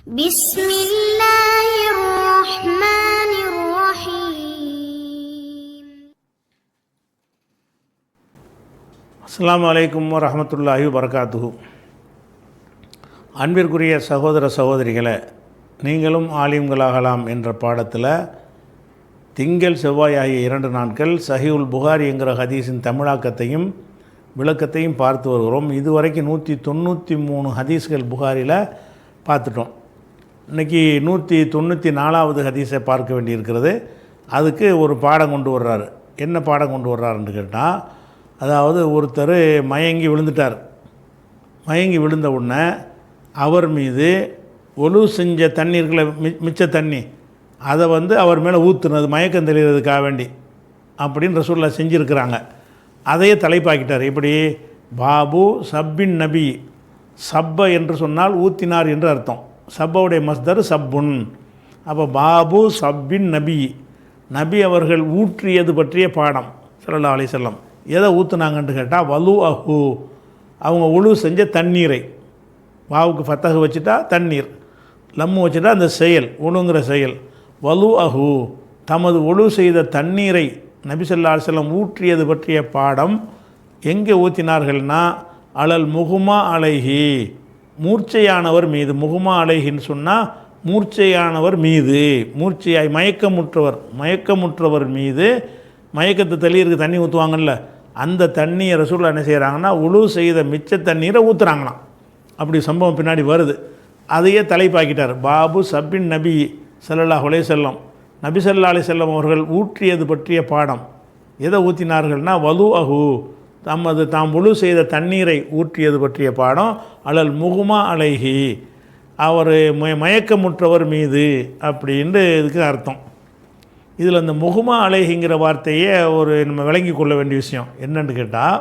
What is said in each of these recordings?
بسم الله الرحمن الرحيم. அஸ்ஸலாமு அலைக்கும் வரஹ்மத்துல்லாஹி வபரகாத்துஹு. அன்பிற்குரிய சகோதர சகோதரிகளே, நீங்களும் ஆலிம்களாகலாம் என்ற பாடத்தில் திங்கள் செவ்வாய் ஆகிய 2 நாட்கள் சஹீஹுல் புகாரி என்கிற ஹதீஸின் தமிழாக்கத்தையும் விளக்கத்தையும் பார்த்து வருகிறோம். இதுவரைக்கும் 193 ஹதீஸ்கள் புகாரியில் பார்த்துட்டோம். இன்றைக்கி 194வது ஹதீஸை பார்க்க வேண்டியிருக்கிறது. அதுக்கு ஒரு பாடம் கொண்டு வர்றாரு. என்ன பாடம் கொண்டு வர்றாருன்னு கேட்டால், அதாவது ஒருத்தர் மயங்கி விழுந்துட்டார். மயங்கி விழுந்த உடனே அவர் மீது ஒழு செஞ்ச தண்ணீர்களை மிச்ச தண்ணி அதை அவர் மேலே ஊற்றுனது மயக்கம் தெளிகிறதுக்காக வேண்டி அப்படின்னு ரசூலுல்லாஹ் செஞ்சுருக்கிறாங்க. அதையே தலைப்பாக்கிட்டார். இப்படி பாபு சப்பின் நபி, சப்ப என்று சொன்னால் ஊத்தினார் என்று அர்த்தம். சப்பவுடைய மஸ்தர் சப்புன். அப்போ பாபு சப்பின் நபி, நபி அவர்கள் ஊற்றியது பற்றிய பாடம். ஸல்லல்லாஹு அலைஹி வஸல்லம் எதை ஊற்றுனாங்கன்னு கேட்டால் வலு அஹு, அவங்க உழு செஞ்ச தண்ணீரை. வாவுக்கு ஃபத்தஹ் வச்சுட்டா தண்ணீர், லம்மு வச்சுட்டா அந்த செயல், உழுங்கிற செயல். வலு அஹு, தமது ஒழு செய்த தண்ணீரை நபி ஸல்லல்லாஹு அலைஹி வஸல்லம் ஊற்றியது பற்றிய பாடம். எங்கே ஊற்றினார்கள்னா அலல் முகுமா அலைஹி, மூர்ச்சையானவர் மீது. முகுமா அலைஹின்னு சொன்னால் மூர்ச்சையானவர் மீது, மூர்ச்சையாய் மயக்கமுற்றவர் மீது. மயக்கத்தை தெளியிருக்கு தண்ணி ஊற்றுவாங்கல்ல, அந்த தண்ணியை ரசூலுல்லாஹ் என்ன செய்கிறாங்கன்னா உழு செய்த மிச்ச தண்ணீரை ஊற்றுறாங்களாம். அப்படி சம்பவம் பின்னாடி வருது. அதையே தலைப்பாக்கிட்டார். பாபு சப்பின் நபி ஸல்லல்லாஹு அலைஹி வஸல்லம், நபி ஸல்லல்லாஹு அலைஹி வஸல்லம் அவர்கள் ஊற்றியது பற்றிய பாடம். எதை ஊற்றினார்கள்னா வலு அஹு, தாம் உழு செய்த தண்ணீரை ஊற்றியது பற்றிய பாடம். அலல் முகுமா அலைஹி, அவர் மயக்கமுற்றவர் மீது அப்படின்ட்டு இதுக்கு அர்த்தம். இதில் அந்த முகுமா அலைஹிங்கிற வார்த்தையே நம்ம விளங்கி கொள்ள வேண்டிய விஷயம் என்னன்னு கேட்டால்,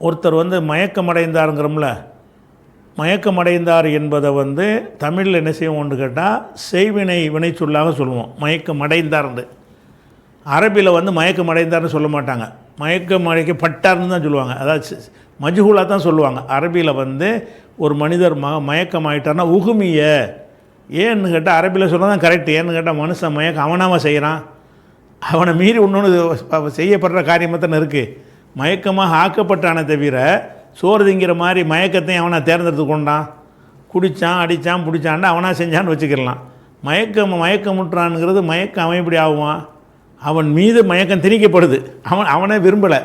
ஒருத்தர் மயக்கமடைந்தாருங்கிறோம்ல, மயக்கமடைந்தார் என்பதை தமிழில் என்ன செய்வோம்னு கேட்டால் செய்வினை வினைச்சொல்லாக சொல்லுவோம். மயக்கமடைந்தார்ந்து. அரபியில் மயக்கமடைந்தார்னு சொல்ல மாட்டாங்க, மயக்கப்பட்டார்னு தான் சொல்லுவாங்க. அதாவது மஜ்ஹூலாக தான் சொல்லுவாங்க. அரபியில் ஒரு மனிதர் மயக்கமாயிட்டார்னா உகுமிய. ஏன்னு கேட்டால் அரபியில் சொல்ல தான் கரெக்டு. ஏன்னு கேட்டால் மனுஷன் அவனாக செய்கிறான், அவனை மீறி இன்னொன்று செய்யப்படுற காரியமாக தானே இருக்குது. மயக்கமாக ஆக்கப்பட்டானே தவிர சோறு திங்கிற மாதிரி மயக்கத்தையும் அவனை தேர்ந்தெடுத்து கொண்டான், குடித்தான், அடித்தான், பிடிச்சான்ட்டு அவனாக செஞ்சான்னு வச்சுக்கலாம். மயக்கமுற்றான்ங்கிறது மயக்கம் அவன் எப்படி ஆகுவான்? அவன் மீது மயக்கம் திணிக்கப்படுது, அவனே விரும்பலை,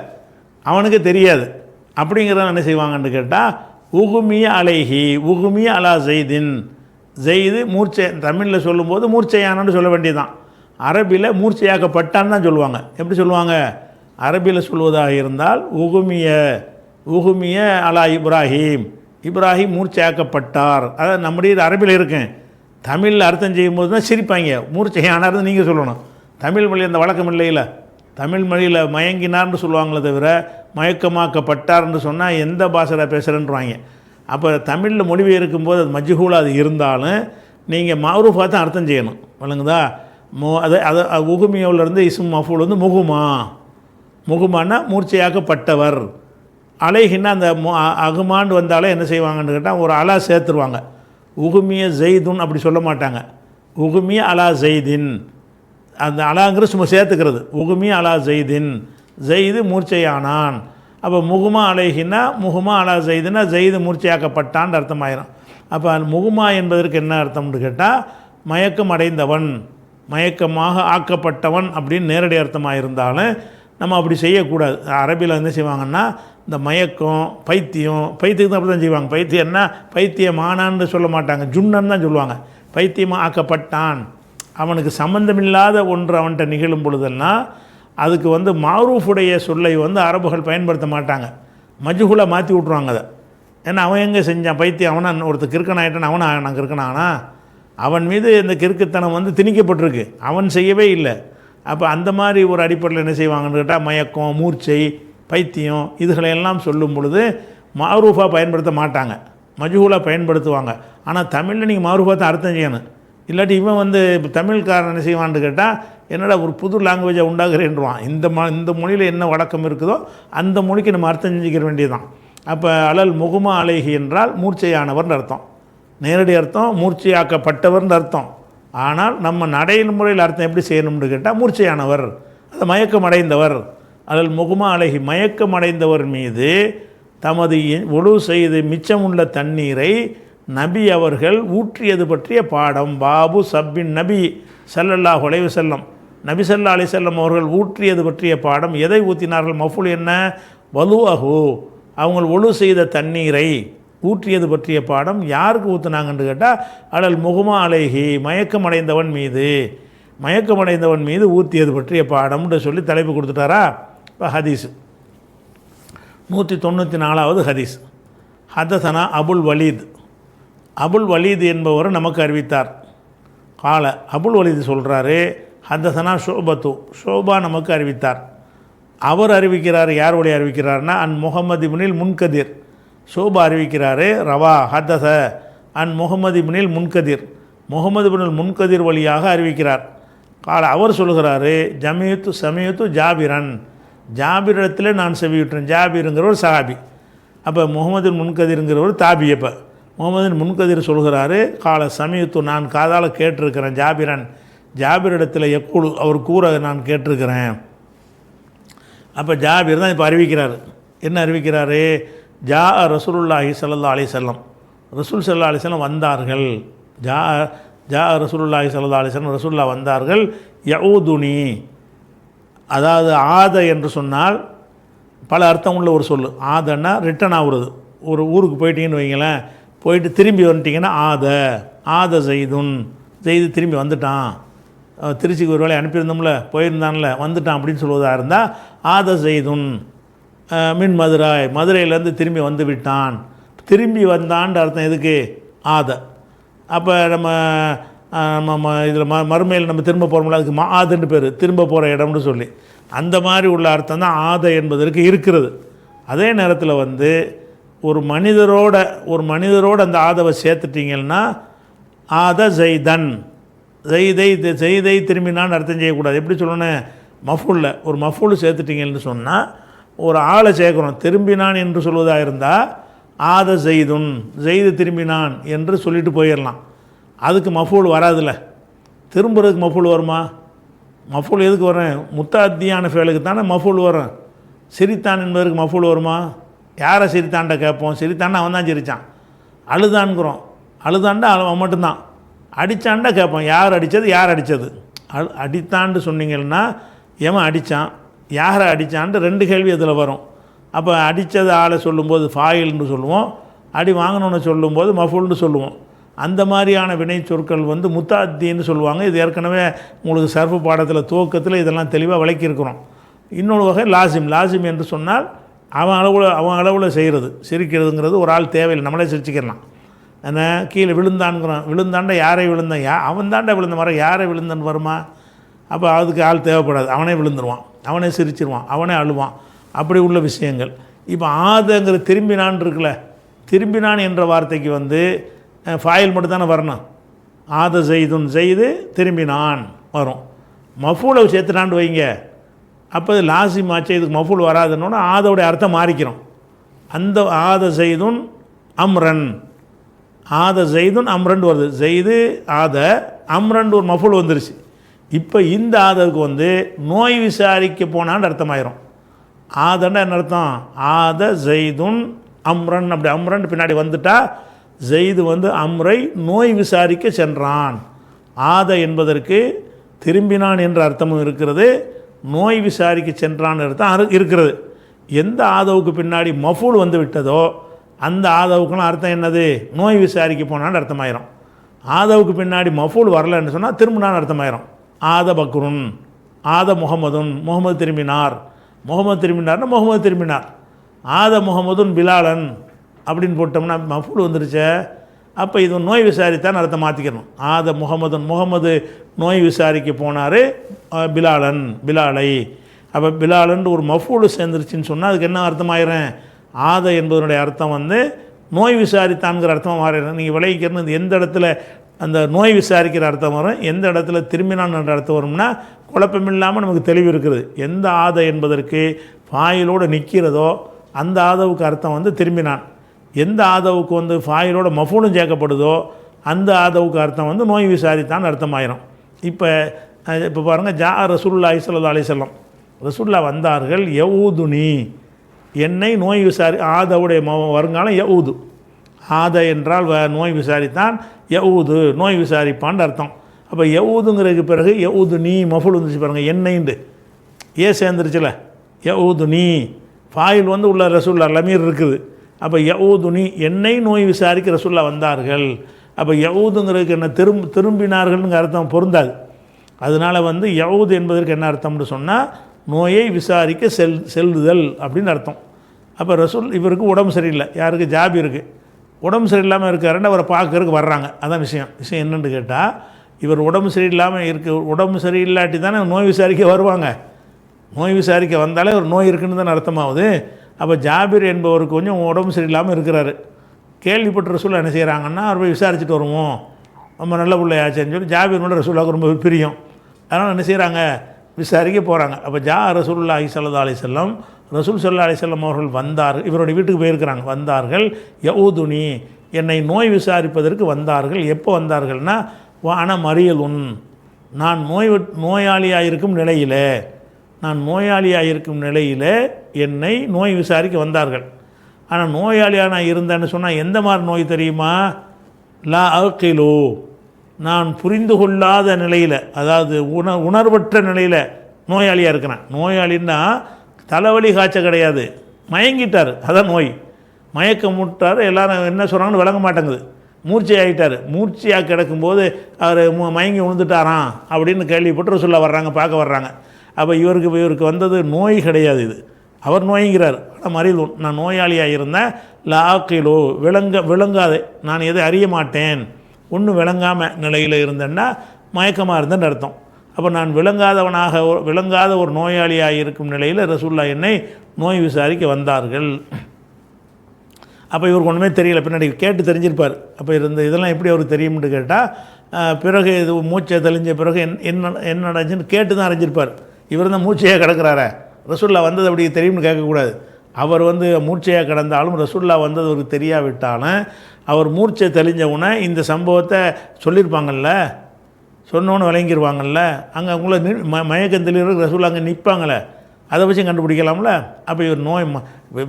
அவனுக்கு தெரியாது. அப்படிங்கிறத என்ன செய்வாங்கன்னு கேட்டால் உகுமிய அலைஹி, உகுமிய அலா ஜெய்தின். ஜெய்து மூர்ச்சை, தமிழில் சொல்லும்போது மூர்ச்சையானன்னு சொல்ல வேண்டியதுதான். அரபியில் மூர்ச்சையாக்கப்பட்டான்னு தான் சொல்லுவாங்க. எப்படி சொல்லுவாங்க? அரபியில் சொல்வதாக இருந்தால் உகுமிய அலா இப்ராஹிம், இப்ராஹிம் மூர்ச்சையாக்கப்பட்டார். அதாவது நம்முடைய இது அரபியில் இருக்கேன். தமிழில் அர்த்தம் செய்யும்போது தான் சிரிப்பாங்க. மூர்ச்சையானார்னு நீங்கள் சொல்லணும். தமிழ் மொழி அந்த வழக்கம் இல்லையில. தமிழ் மொழியில் மயங்கினார்னு சொல்லுவாங்களே தவிர மயக்கமாக்கப்பட்டார்னு சொன்னால் எந்த பாஷையில் பேசுகிறேன்றாங்க. அப்போ தமிழில் மொழிபெயர்க்கும் போது அது மஜ்ஹூலாக அது இருந்தாலும் நீங்கள் மஅரூஃபாக தான் அர்த்தம் செய்யணும். வழங்குதா? அது உகுமியோவிலேருந்து இஸ்ம் மஃபூல் முகுமானா மூர்ச்சையாக்கப்பட்டவர். அலைஹின்னா அந்த அகுமாண்டு வந்தாலே என்ன செய்வாங்கன்னு கேட்டால் ஒரு அலா சேர்த்துருவாங்க. உகுமிய ஜெய்துன் அப்படி சொல்ல மாட்டாங்க. உகுமிய அலா ஜெய்தின், அந்த அலாங்கிற சும்மா சேர்த்துக்கிறது. உகுமிய அலா ஜெய்தின், ஜெய்து மூர்ச்சையானான். அப்போ முகுமா அலைஹின்னா முகுமா அலா ஜெய்துன்னா ஜெய்து மூர்ச்சையாக்கப்பட்டான்னு அர்த்தமாயிரும். அப்போ முகுமா என்பதற்கு என்ன அர்த்தம்னு கேட்டால் மயக்கம் அடைந்தவன், மயக்கமாக ஆக்கப்பட்டவன் அப்படின்னு நேரடி அர்த்தமாக இருந்தாலும் நம்ம அப்படி செய்யக்கூடாது. அரபியில் என்ன செய்வாங்கன்னா இந்த மயக்கம், பைத்தியத்துக்கு தான் அப்படி தான் செய்வாங்க. பைத்தியம்னா பைத்தியமானான்னு சொல்ல மாட்டாங்க, ஜுன்னன்னு தான் சொல்லுவாங்க. பைத்தியமாக ஆக்கப்பட்டான், அவனுக்கு சம்பந்தமில்லாத ஒன்று அவன்கிட்ட நிகழும் பொழுதெல்லாம் அதுக்கு மாரூஃபுடைய சொல்லை அரபுகள் பயன்படுத்த மாட்டாங்க. மஜ்ஹூலாக மாற்றி விட்ருவாங்க அதை. ஏன்னா அவன் எங்கே செஞ்சான்? பைத்தியம் அவனா? ஒருத்தர் கிறுக்கன் ஆகிட்டான், அவனா நான் கிறுக்கனானா? அவன் மீது இந்த கிறுக்குத்தனம் திணிக்கப்பட்டிருக்கு, அவன் செய்யவே இல்லை. அப்போ அந்த மாதிரி ஒரு அடிப்படையில் என்ன செய்வாங்கன்னு கேட்டால் மயக்கம், மூர்ச்சை, பைத்தியம் இதுகளையெல்லாம் சொல்லும் பொழுது மாரூஃபாக பயன்படுத்த மாட்டாங்க, மஜ்ஹூலாக பயன்படுத்துவாங்க. ஆனால் தமிழில் நீங்கள் மாரூஃபாக தான் அர்த்தம் செய்யணும். இல்லாட்டி இவன் தமிழ்காரன் என்ன செய்வான்னு கேட்டால் என்னடா ஒரு புது லாங்குவேஜை உண்டாகிறேன்றான். இந்த மொழியில் என்ன வழக்கம் இருக்குதோ அந்த மொழிக்கு நம்ம அர்த்தம் செஞ்சுக்கிற வேண்டியதுதான். அப்போ அலல் முகுமா அலைஹி என்றால் மூர்ச்சையானவர்னு அர்த்தம். நேரடி அர்த்தம் மூர்ச்சையாக்கப்பட்டவர்னு அர்த்தம். ஆனால் நம்ம நடைமுறையில் அர்த்தம் எப்படி செய்யணும்னு கேட்டால் மூர்ச்சையானவர், அது மயக்கமடைந்தவர். அதில் முகமா அழகி மயக்கமடைந்தவர் மீது தமது ஒழு செய்து மிச்சமுள்ள தண்ணீரை நபி அவர்கள் ஊற்றியது பற்றிய பாடம். பாபு சப்பின் நபி ஸல்லல்லாஹு அலைஹி வஸல்லம், நபி ஸல்லல்லாஹு அலைஹி வஸல்லம் அவர்கள் ஊற்றியது பற்றிய பாடம். எதை ஊற்றினார்கள்? மஃபூல் என்ன? வலுஅஹு, அவங்க ஒழு செய்த தண்ணீரை ஊற்றியது பற்றிய பாடம். யாருக்கு ஊற்றுனாங்கன்னு கேட்டால் அலல் முகமா அலைஹி, மயக்கமடைந்தவன் மீது, மயக்கமடைந்தவன் மீது ஊற்றியது பற்றிய பாடம்னு சொல்லி தலைப்பு கொடுத்துட்டாரா. இப்போ ஹதீஸ் 194வது ஹதீஸ். ஹதஸனா அபுல் வலீத், அபுல் வலீத் என்பவர் நமக்கு அறிவித்தார். கால அபுல் வலீத் சொல்கிறாரு, ஹதஸனா ஷோபத்து, ஷோபா நமக்கு அறிவித்தார். அவர் அறிவிக்கிறார். யாருடைய அறிவிக்கிறார்னா அன் முஹம்மது இப்னில் முன்கதிர், ஷோபா அறிவிக்கிறாரு. ரவா ஹதஸ அன் முஹம்மது இப்னில் முன்கதிர், முகமது இப்னுல் முன்கதிர் வழியாக அறிவிக்கிறார். கால அவர் சொல்கிறாரு, ஜமியத்து சமயத்து ஜாபிரன், ஜாபிரிடத்தில் நான் செவியுற்றேன். ஜாபிருங்கிற ஒரு சஹாபி. அப்போ முகமது முன்கதிருங்கிறவர் தாபி. அப்போ முகமது முன்கதிர் சொல்கிறாரு, கால சமயத்து, நான் காதால் கேட்டிருக்கிறேன். ஜாபிரன், ஜாபிரிடத்தில் எக்குழு, அவர் கூற நான் கேட்டிருக்கிறேன். அப்போ ஜாபிர் தான் இப்போ அறிவிக்கிறார். என்ன அறிவிக்கிறாரு? ஜா ரசூலுல்லாஹி ஸல்லல்லாஹு அலைஹி வஸல்லம், ரசூல் ஸல்லல்லாஹு அலைஹி வஸல்லம் வந்தார்கள். ஜா ரசூலுல்லாஹி ஸல்லல்லாஹு அலைஹி வஸல்லம், ரசூல்லா வந்தார்கள். யஊதுனி, அதாவது ஆத என்று சொன்னால் பல அர்த்தம் உள்ள ஒரு சொல். ஆதன்னா ரிட்டன் ஆகுறது. ஒரு ஊருக்கு போயிட்டீங்கன்னு வைங்களேன், போயிட்டு திரும்பி வந்துட்டிங்கன்னா ஆத, ஆத ஜெய்துன், ஜெய்து திரும்பி வந்துட்டான். திருச்சிக்கு ஒரு வேலை அனுப்பியிருந்தோம்ல, போயிருந்தான்ல, வந்துட்டான் அப்படின்னு சொல்வதாக இருந்தால் ஆத ஜெய்துன் மின் மதுராய், மதுரையிலேருந்து திரும்பி வந்து விட்டான். திரும்பி வந்தான்ற அர்த்தம் எதுக்கு? ஆத. அப்போ நம்ம இதில் மறுமையில் நம்ம திரும்ப போகிறோம்ல, அதுக்கு ஆதுன்னு பேர், திரும்ப போகிற இடம்னு சொல்லி. அந்த மாதிரி உள்ள அர்த்தம் தான் ஆத என்பதற்கு இருக்கிறது. அதே நேரத்தில் ஒரு மனிதரோட அந்த ஆதவை சேர்த்துட்டிங்கன்னா ஆத ஜெய்தன், ஜெய்தை திரும்பினான்னு அர்த்தம் செய்யக்கூடாது. எப்படி சொல்லணும்? மஃபூலில் ஒரு மஃபூல் சேர்த்துட்டிங்கன்னு சொன்னால் ஒரு ஆளை சேர்க்கணும். திரும்பினான் என்று சொல்வதாக இருந்தால் ஆத ஜெய்துன், ஜெய்து திரும்பினான் என்று சொல்லிட்டு போயிடலாம். அதுக்கு மஃபூல் வராதுல்ல. திரும்புறதுக்கு மஃபூல் வருமா? மஃபூல் எதுக்கு வரும்? முத்தாத்தியான ஃபேலுக்கு தானே மஃபூல் வரும். சிரித்தான் என்பதற்கு மஃபூல் வருமா? யாரை சிரித்தான்ட்ட கேட்போம். சிரித்தான்னா அவன் தான் சிரித்தான். அழுதான்ங்கிறோம், அழுதான்டா அவன் மட்டும்தான். அடித்தான்டா கேட்போம், யார் அடித்தது, யார் அடித்தது. அடித்தான்னு சொன்னீங்கன்னா எவன் அடித்தான், யாரை அடித்தான்ட்டு ரெண்டு கேள்வி அதில் வரும். அப்போ அடித்தது ஆளை சொல்லும்போது ஃபாயில்னு சொல்லுவோம், அடி வாங்கினோன்னு சொல்லும்போது மஃபூல்னு சொல்லுவோம். அந்த மாதிரியான வினை சொற்கள் முத்தாத்தின்னு சொல்லுவாங்க. இது ஏற்கனவே உங்களுக்கு சர்ஃபு பாடத்தில் துவக்கத்தில் இதெல்லாம் தெளிவாக விளக்கியிருக்கிறோம். இன்னொரு வகை லாசிம். லாசிம் என்று சொன்னால் அவன் அளவில் செய்கிறது, சிரிக்கிறதுங்கிறது ஒரு ஆள் தேவையில்லை, நம்மளே சிரிச்சிக்கலாம். ஏன்னா கீழே விழுந்தான்ங்கிறான், விழுந்தாண்டா யாரை விழுந்தான், அவன் தாண்டா விழுந்த மாதிரி யாரை விழுந்தன்னு வருமா? அப்போ அதுக்கு ஆள் தேவைப்படாது, அவனே விழுந்துருவான், அவனே சிரிச்சிருவான், அவனே அழுவான். அப்படி உள்ள விஷயங்கள். இப்போ ஆதங்கிற திரும்பினான் இருக்குல்ல, திரும்பினான் என்ற வார்த்தைக்கு ஃபாயில் மட்டும் தானே வரணும். ஆத ஜெய்துன், ஜெய்து திரும்பினான் வரும். மஃபூலை சேர்த்துட்டான்னு வைங்க, அப்போ இது லாசிம் ஆச்சு, இதுக்கு மஃபூல் வராதுன்னு ஆதோடைய அர்த்தம் மாறிக்கிறோம். அந்த ஆத ஜெய்துன் அம்ரன், ஆத ஜெய்துன் அம்ரன் வருது. ஜெய்து ஆத, அம்ரன் ஒரு மஃபூல் வந்துருச்சு. இப்போ இந்த ஆதவுக்கு நோய் விசாரிக்க போனான்னு அர்த்தமாயிரும். ஆதன்னா என்ன அர்த்தம்? ஆத ஜெய்துன் அம்ரன், அப்படி அம்ரன் பின்னாடி வந்துட்டா ஜெய்து அம்ரை நோய் விசாரிக்க சென்றான். ஆத என்பதற்கு திரும்பினான் என்ற அர்த்தமும் இருக்கிறது, நோய் விசாரிக்க சென்றான் அர்த்தம் இருக்கிறது. எந்த ஆதவுக்கு பின்னாடி மஃபூல் விட்டதோ அந்த ஆதவுக்குன்னு அர்த்தம் என்னது? நோய் விசாரிக்க போனான்னு அர்த்தமாயிரும். ஆதவுக்கு பின்னாடி மஃபூல் வரலன்னு சொன்னால் திரும்பினான்னு அர்த்தமாயிரும். ஆத பக்ருன், ஆத முகமதுன், முகமது திரும்பினார், முகமது திரும்பினார்னா முகமது திரும்பினார். ஆத முகமதுன் பிலாலன் அப்படின்னு போட்டோம்னா மஃபூல் வந்துருச்சே. அப்போ இது நோய் விசாரித்தான்னு அர்த்தம் மாற்றிக்கணும். ஆத முகமதுன், முகமது நோய் விசாரிக்க போனார், பிலாலன் பிலாலை. அப்போ பிலாலன் ஒரு மஃபூல் சேர்ந்துருச்சுன்னு சொன்னால் அதுக்கு என்ன அர்த்தமாயிரும்? ஆத என்பதனுடைய அர்த்தம் நோய் விசாரித்தான்கிற அர்த்தமாக மாறிடும். நீங்கள் விளைவிக்கிறது எந்த இடத்துல அந்த நோய் விசாரிக்கிற அர்த்தம் வரும், எந்த இடத்துல திரும்பினான் என்ற அர்த்தம் வரும்னா குழப்பமில்லாமல் நமக்கு தெளிவு இருக்குது. எந்த ஆத என்பதற்கு ஃபாயிலோடு நிற்கிறதோ அந்த ஆதவுக்கு அர்த்தம் திரும்பினான். எந்த ஆதவுக்கு வந்து ஃபாயிலோட மஃபூலும் சேர்க்கப்படுதோ அந்த ஆதவுக்கு அர்த்தம் வந்து நோய் விசாரித்தான் அர்த்தமாயிரும். இப்போ பாருங்கள், ஜா ரசூலுல்லாஹி ஸல்லல்லாஹு அலைஹி வஸல்லம், ரசூலுல்லாஹ் வந்தார்கள், யஊதுனி, என்னை நோய் ஆதவுடைய வருங்காலம் யஊது. ஆத என்றால் நோய் விசாரித்தான், யஊது நோய் விசாரிப்பான்னு அர்த்தம். அப்போ யஊதுங்கிறதுக்கு பிறகு யஊது நீ மஃபூல் வந்துச்சு பாருங்கள், என்னைண்டு சேர்ந்துருச்சுல, யஊது நீ ஃபாயில் வந்து உள்ள ரசூலுல்லாஹ் லமீர் இருக்குது. அப்போ யஊது நீ, என்னை நோய் விசாரிக்க ரசூலுல்லாஹ் வந்தார்கள். அப்போ யஊதுங்கிறதுக்கு என்ன திரும்பினார்கள்னு அர்த்தம் பொருந்தாது. அதனால் வந்து யஊது என்பதற்கு என்ன அர்த்தம்னு சொன்னால் நோயை விசாரிக்க செல்லுதல் அப்படின்னு அர்த்தம். அப்போ இவருக்கு உடம்பு சரியில்லை, யாருக்கு ஜாபிருக்கு உடம்பு சரியில்லாமல் இருக்காருன்னு அவரை பார்க்கறதுக்கு வர்றாங்க. அதான் விஷயம் என்னென்னு கேட்டால், இவர் உடம்பு சரியில்லாமல் உடம்பு சரியில்லாட்டி தானே நோய் விசாரிக்க வருவாங்க. நோய் விசாரிக்க வந்தாலே ஒரு நோய் இருக்குன்னு தானே அர்த்தமாகுது. அப்போ ஜாபிர் என்பவருக்கு கொஞ்சம் உடம்பு சரியில்லாமல் இருக்கிறாரு. கேள்விப்பட்ட ரசூல் என்ன செய்கிறாங்கன்னா, அவர் போய் விசாரிச்சுட்டு வருவோம், ரொம்ப நல்ல பிள்ளையாச்சேன்னு சொல்லி ஜாபிர் மட்டும் ரசூலுக்கு ரொம்ப பிரியம். அதனால் என்ன செய்கிறாங்க, விசாரிக்க போகிறாங்க. அப்போ ரசூலுல்லாஹி ஸல்லல்லாஹு அலைஹி வஸல்லம், ரசூல் ஸல்லல்லாஹு அலைஹி வஸல்லம் அவர்கள் வந்தார்கள், இவருடைய வீட்டுக்கு போயிருக்கிறாங்க. வந்தார்கள், யஊதுனி, என்னை நோய் விசாரிப்பதற்கு வந்தார்கள். எப்போ வந்தார்கள்னா, வான மரியலுன், நான் நோயாளியாக இருக்கும் நிலையில், என்னை நோய் விசாரிக்க வந்தார்கள். ஆனால் நோயாளியாக நான் இருந்தேன்னு சொன்னால் எந்த மாதிரி நோய் தெரியுமா, லா அகிலு, நான் புரிந்து கொள்ளாத நிலையில், அதாவது உணர்வற்ற நிலையில் நோயாளியாக இருக்கிறேன். நோயாளின்னா தலைவலி காய்ச்சல் கிடையாது, மயங்கிட்டார், அதான் நோய். மயக்கம் முட்டார், எல்லோரும் என்ன சொல்கிறாங்கன்னு விளங்க மாட்டேங்குது. மூர்ச்சை ஆகிட்டார். மூர்ச்சையாக கிடக்கும்போது அவர் மயங்கி விழுந்துட்டாராம் அப்படின்னு கேள்விப்பட்டு சொல்ல வர்றாங்க, பார்க்க வர்றாங்க. அப்போ இவருக்கு வந்தது நோய் கிடையாது, இது அவர் நோய்ங்கிறார். ஆனால் மறியல், நான் நோயாளியாக இருந்தேன், லாக்கிலோ விளங்காது, நான் எதை அறிய மாட்டேன், ஒன்றும் விளங்காமல் நிலையில் இருந்தேன்னா மயக்கமாக இருந்தேன்னு அர்த்தம். அப்போ நான் விளங்காத ஒரு நோயாளியாக இருக்கும் நிலையில் ரசூலுல்லாஹ் என்னை நோய் விசாரிக்க வந்தார்கள். அப்போ இவருக்கு ஒன்றுமே தெரியல, பின்னாடி கேட்டு தெரிஞ்சிருப்பார். அப்போ இதெல்லாம் எப்படி அவருக்கு தெரியும்னு கேட்டால், பிறகு இது மூச்சை தெளிஞ்ச பிறகு என்ன நடந்துச்சுன்னு கேட்டு தான் அறிஞ்சிருப்பார். இவர் தான் மூச்சையாக கிடக்கிறாரே, ரசூலுல்லாஹ் வந்தது அப்படி தெரியும்னு கேட்கக்கூடாது. அவர் மூர்ச்சையாக கிடந்தாலும் ரசூலுல்லாஹ் வந்தது அவருக்கு தெரியாவிட்டாலும் அவர் மூர்ச்சை தெளிஞ்சவுடனே இந்த சம்பவத்தை சொல்லியிருப்பாங்கள்ல, சொன்னோன்னு விளங்கிடுவாங்கள்ல. அங்கே அவங்கள மயக்கம் தெளிவுறதுக்கு ரசூலுல்லாஹ் அங்கே நிற்பாங்களே, அதை வச்சு கண்டுபிடிக்கலாம்ல. அப்போ இவர்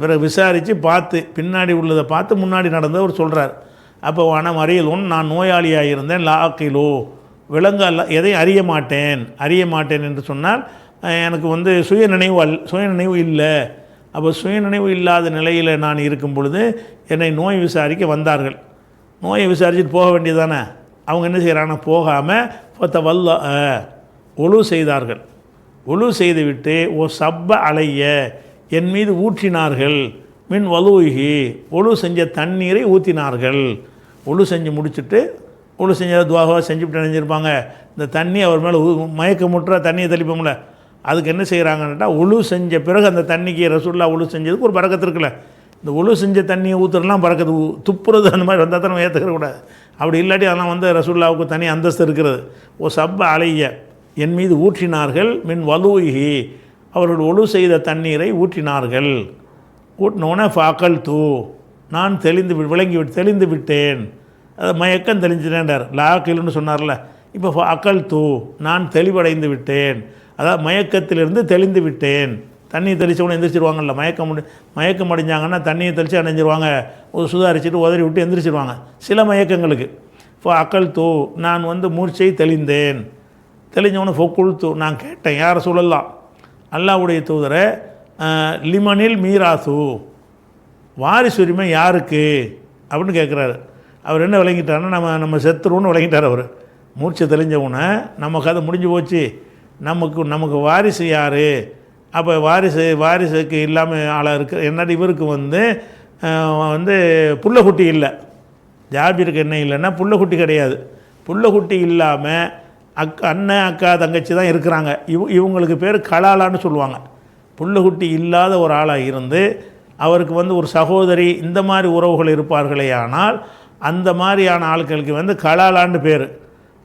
பிறகு விசாரித்து பார்த்து பின்னாடி உள்ளதை பார்த்து முன்னாடி நடந்தவர் சொல்கிறார். அப்போ வான மறியலும், நான் நோயாளியாக இருந்தேன், லாக்கிலோ எதையும் அறிய மாட்டேன் என்று சொன்னால் எனக்கு சுயநினைவு இல்லை. அப்போ சுயநினைவு இல்லாத நிலையில் நான் இருக்கும் பொழுது என்னை நோய் விசாரிக்க வந்தார்கள். நோயை விசாரிச்சுட்டு போக வேண்டியதானே, அவங்க என்ன செய்கிறாங்கன்னா போகாமல் ஒழு செய்தார்கள். ஒழு செய்துவிட்டு சப்ப அலைய, என் மீது ஊற்றினார்கள், மின் வலுஹி, ஒழு செஞ்ச தண்ணீரை ஊற்றினார்கள். ஒழு செஞ்சு முடிச்சுட்டு, ஒழு செஞ்ச துவாவாக செஞ்சுவிட்டு நினைஞ்சிருப்பாங்க, இந்த தண்ணி அவர் மேலே மயக்கமுற்ற தண்ணியை தெளிப்போம்ல, அதுக்கு என்ன செய்கிறாங்கன்னா, ஒழு செஞ்ச பிறகு அந்த தண்ணிக்கு ரசூலுல்லாஹ் ஒழு செஞ்சதுக்கு ஒரு பரக்கத்து இருக்குல்ல, இந்த ஒழு செஞ்ச தண்ணியை ஊற்றுறலாம் பறக்கிறது, துப்புறது அந்த மாதிரி வந்தால் தான் நம்ம ஏற்றுக்கக்கூடாது. அப்படி இல்லாட்டி அதெல்லாம் ரசூலுல்லாஹ்வுக்கு தனி அந்தஸ்து இருக்கிறது. சப்ப அலைய, என் மீது ஊற்றினார்கள், மின் வலுஹி, அவர்கள் ஒழு செய்த தண்ணீரை ஊற்றினார்கள். ஊட்டினோன்னே ஃபாக்கல் தூ, நான் தெளிந்து விட்டேன், அது மயக்கம் தெளிஞ்சிட்டேன்டார். லாக்கில்னு சொன்னார்ல, இப்போ ஃபாக்கல் தூ, நான் தெளிவடைந்து விட்டேன், அதாவது மயக்கத்திலிருந்து தெளிந்து விட்டேன். தண்ணி தெளித்தவொன்னே எந்திரிச்சிருவாங்கல்ல, மயக்கம் அடைஞ்சாங்கன்னா தண்ணியை தெளித்து அடைஞ்சிருவாங்க, சுதாரிச்சுட்டு உதறி விட்டு எந்திரிச்சிருவாங்க சில மயக்கங்களுக்கு. அக்கல் தூ, நான் மூர்ச்சை தெளிஞ்சவொன்னே ஃபொக்குள் தூ, நான் கேட்டேன், யாரை சொல்லலாம், அல்லாஹ்வுடைய தூதரை, லிமனில் மீராசு, வாரிசு உரிமை யாருக்கு அப்படின்னு கேட்குறாரு. அவர் என்ன விளங்கிட்டாருன்னா, நம்ம செத்துருவோன்னு விளங்கிட்டார். அவர் மூர்ச்சை தெளிஞ்சவொன்னே நம்ம கதை முடிஞ்சு போச்சு, நமக்கு வாரிசு யார், அப்போ வாரிசுக்கு இல்லாமல் ஆளாக இருக்குது. என்னது இவருக்கு புள்ளக்குட்டி இல்லை, ஜாபிருக்கு என்ன இல்லைன்னா புள்ளக்குட்டி கிடையாது. புள்ளக்குட்டி இல்லாமல் அண்ணன் அக்கா தங்கச்சி தான் இருக்கிறாங்க. இவங்களுக்கு பேர் கலாலான்னு சொல்லுவாங்க. புள்ளக்குட்டி இல்லாத ஒரு ஆளாக இருந்து அவருக்கு ஒரு சகோதரி இந்த மாதிரி உறவுகள் இருப்பார்களே, ஆனால் அந்த மாதிரியான ஆட்களுக்கு கலாலான்னு பேர்.